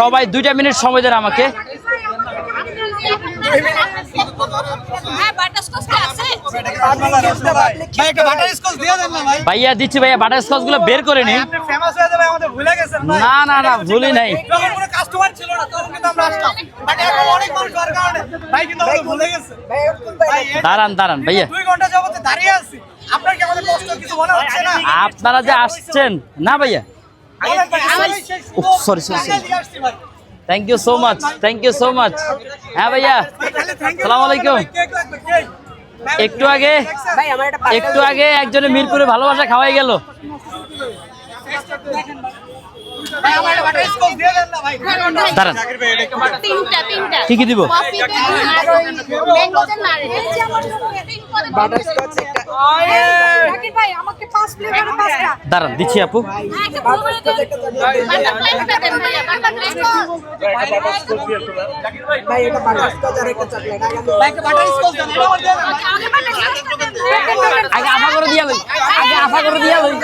সবাই 2টা মিনিট সময় দেন আমাকে। ভাইয়া দিচ্ছি ভাইয়া, বাটার স্কচ গুলো বের করে নি। না না না ভুলি নাই। দাঁড়ান দাঁড়ান ভাইয়া, আপনারা যে আসছেন না ভাইয়া, sorry sorry, thank you so much, thank you so much. হ্যাঁ ভাইয়া, সালাম আলাইকুম। একটু আগে একজনের মিরপুরে ভালোবাসা খাওয়াই গেল। দাঁড়ান, কি কি দিব? দাঁড়ান দিচ্ছি আপু। আগে আফা করে দিয়া লই, আগে আফা করে দিয়া লই।